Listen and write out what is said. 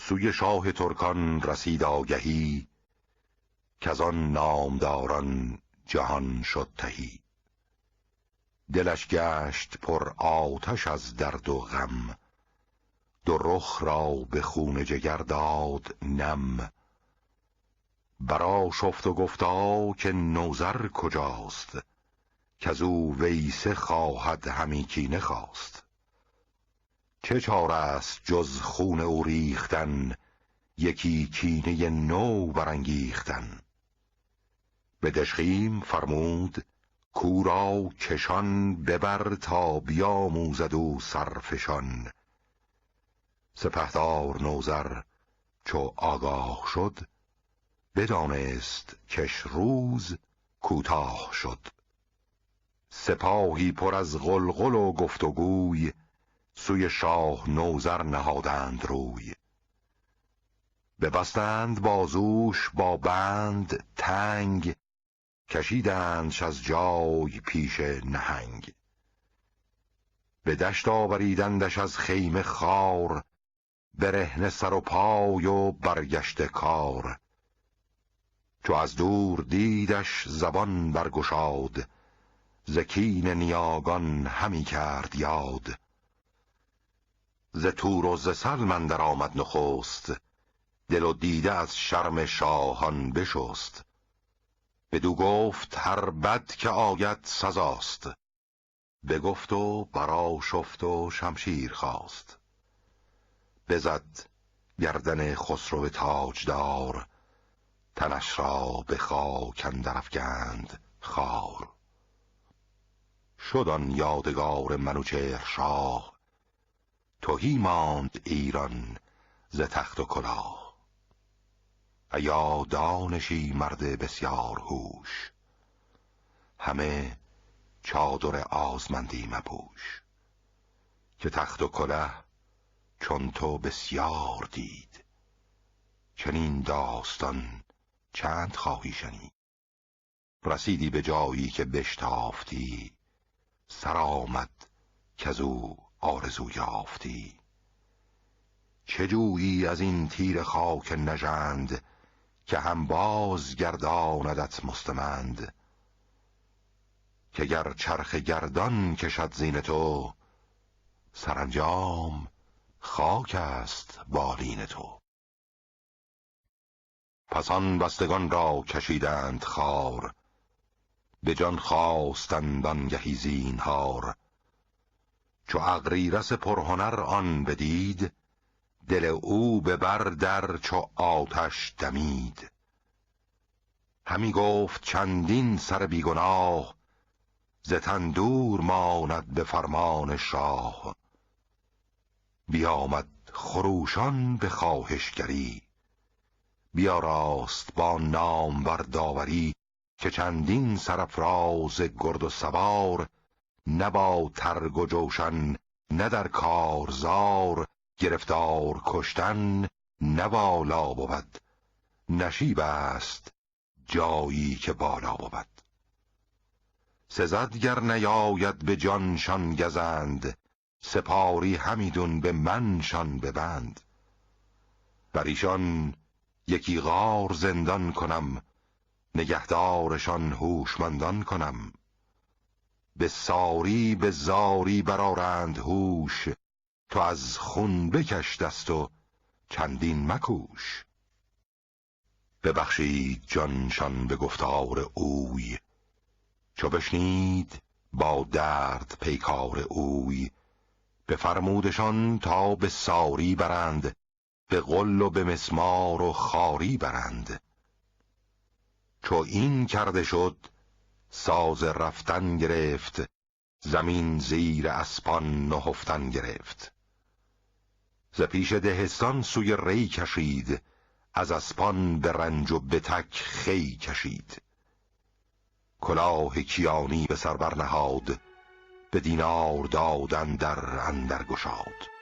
سوی شاه ترکان رسید آگهی، کز آن نامداران جهان شد تهی. دلش گشت پر آتش از درد و غم، دو رخ را به خون جگر داد نم. برآشفت و گفتا که نوذر کجاست، کز او ویسه خواهد همی کینه خواست. چه چاره است جز خون او ریختن، یکی کینه نو برانگیختن. به دژخیم فرمود کاو را کشان، ببر تا بیاموزد او سرفشان. سپهدار نوذر چو آگاه شد، بدانست کش روز کوتاه شد. سپاهی پر از غلغل و گفت و گوی، سوی شاه نوذر نهادند روی. ببستند بازوش با بند تنگ، کشیدندش از جای پیش نهنگ. به دشت آوریدندش از خیمه خوار، برهنه سر و پای و برگشته کار. چو از دور دیدش زبان برگشاد، ز کین نیاگان همی کرد یاد. ز تور و ز سلم اندر آمد نخست، دل و دیده از شرم شاهان بشست. بدو گفت هر بد که آید سزاست، بگفت و برآشفت و شمشیر خواست. بزد گردن خسرو تاجدار، تنش را به خاک اندر افگند خوار. شد آن یادگار منوچهر شاه، تهی ماند ایران ز تخت و کلاه. ایا دانشی مرد بسیار هوش، همه چادر آزمندی مپوش. که تخت و کله چون تو بسیار دید، چنین داستان چند خواهی شنید. رسیدی به جایی که بشتافتی، سر آمد کز او آرزو یافتی. چه جویی از این تیر خاک نژند، که هم باز گرداندت مستمند. که گر چرخ گردان کشد زین تو، سرانجام خاک است بالین تو. پس آن بستگان را کشیدند خوار، به جان خواستند آنگهی زینهار. چو اغریرث پرهنر آن بدید، دل او به بر در چو آتش دمید. همی گفت چندین سر بیگناه، ز تن دور ماند به فرمان شاه. بیامد خروشان به خواهشگری، بیاراست با نامور داوری. که چندین سرافراز گرد و سوار، نه با ترگ و جوشن نه در کارزار. گرفتار کشتن نه والا بود، نشیب است جایی که بالا بود. سزد گر نیاید به جانشان گزند، سپاری همیدون به منشان ببند. بر ایشان یکی غار زندان کنم، نگهدارشان هوشمندان کنم. به ساری به زاری برآرند هوش، تو از خون بکش دست و چندین مکوش. ببخشید جانشان به گفتار اوی، چو بشنید با درد پیکار اوی. بفرمودشان تا به ساری برند، به غل و به مسمار و خاری برند. چو این کرده شد ساز رفتن گرفت، زمین زیر اسپان نهفتن گرفت. ز پیش دهستان سوی ری کشید، از اسپان به رنج و به تک خی کشید. کلاه کیانی به سر برنهاد، به دینار داد اندر گشاد.